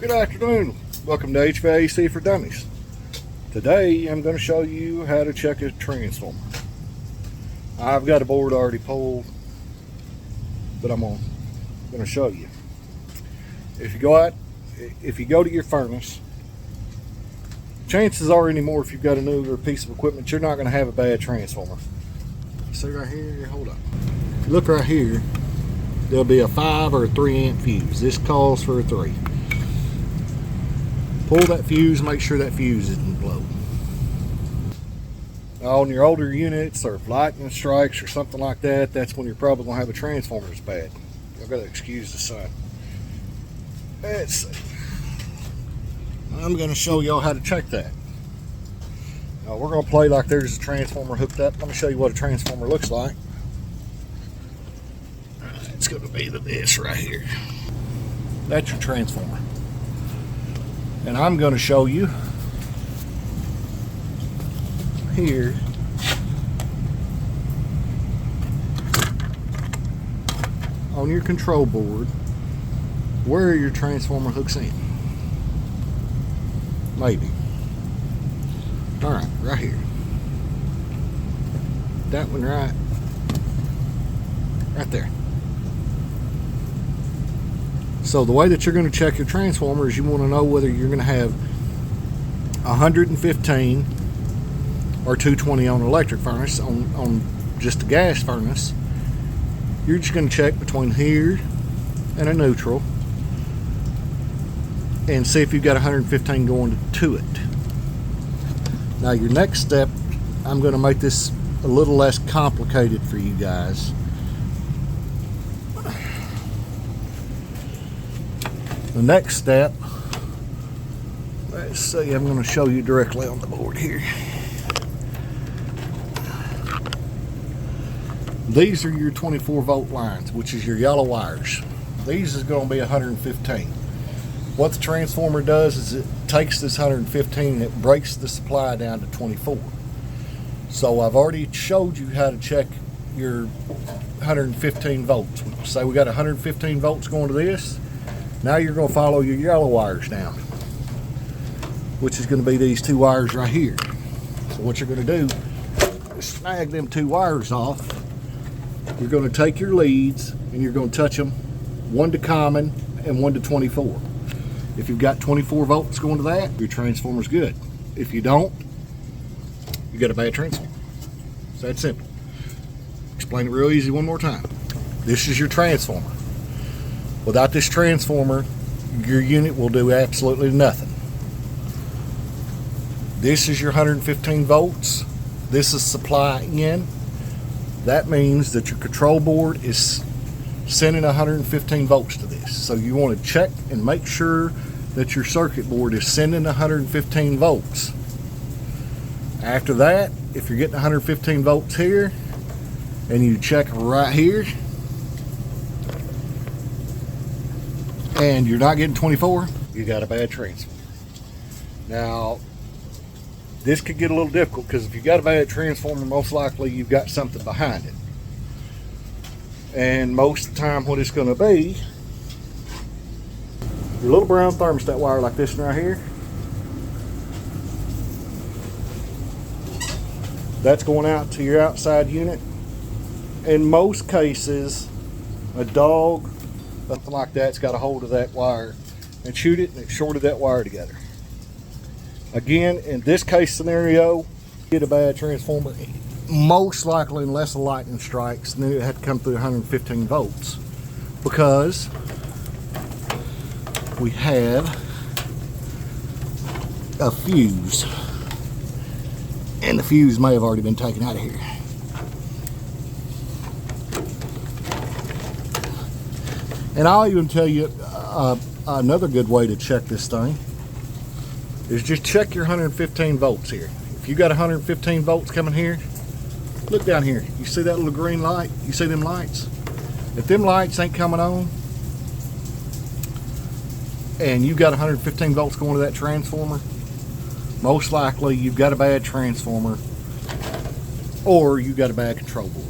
Good afternoon. Welcome to HVAC for Dummies. Today I'm going to show you how to check a transformer. I've got a board already pulled, but I'm going to show you. If you go to your furnace, chances are anymore if you've got a newer piece of equipment, you're not going to have a bad transformer. See right here, hold up. Look right here, there'll be a 5 or a 3 amp fuse. This calls for a 3. Pull that fuse, make sure that fuse isn't blown. On your older units, or if lightning strikes or something like that, that's when you're probably going to have a transformer that's bad. I've got to excuse the sun. Let's see. I'm going to show y'all how to check that. Now we're going to play like there's a transformer hooked up. Let me show you what a transformer looks like. It's going to be this right here. That's your transformer. And I'm going to show you here on your control board where your transformer hooks in. Maybe. Alright, right here. That one right there. So the way that you're going to check your transformer is you want to know whether you're going to have 115 or 220 on an electric furnace. On just a gas furnace, you're just going to check between here and a neutral and see if you've got 115 going to it. Now your next step, I'm going to make this a little less complicated for you guys. The next step, let's see, I'm going to show you directly on the board here. These are your 24 volt lines, which is your yellow wires. These is going to be 115. What the transformer does is it takes this 115 and it breaks the supply down to 24. So I've already showed you how to check your 115 volts. Say we got 115 volts going to this. Now you're going to follow your yellow wires down, which is going to be these 2 wires right here. So what you're going to do is snag them 2 wires off. You're going to take your leads and you're going to touch them, one to common and one to 24. If you've got 24 volts going to that, your transformer's good. If you don't, you got a bad transformer. It's that simple. Explain it real easy one more time. This is your transformer. Without this transformer, your unit will do absolutely nothing. This is your 115 volts. This is supply in. That means that your control board is sending 115 volts to this. So you want to check and make sure that your circuit board is sending 115 volts. After that, if you're getting 115 volts here, and you check right here, and you're not getting 24, you got a bad transformer. Now, this could get a little difficult because if you got a bad transformer, most likely you've got something behind it. And most of the time what it's going to be, your little brown thermostat wire like this one right here, that's going out to your outside unit. In most cases, a dog, something like that's got a hold of that wire and shoot it, and it shorted that wire together. Again, in this case scenario, get a bad transformer, most likely unless a lightning strikes, then it had to come through 115 volts because we have a fuse, and the fuse may have already been taken out of here. And I'll even tell you another good way to check this thing is just check your 115 volts here. If you got 115 volts coming here, look down here. You see that little green light? You see them lights? If them lights ain't coming on and you got 115 volts going to that transformer, most likely you've got a bad transformer or you got a bad control board.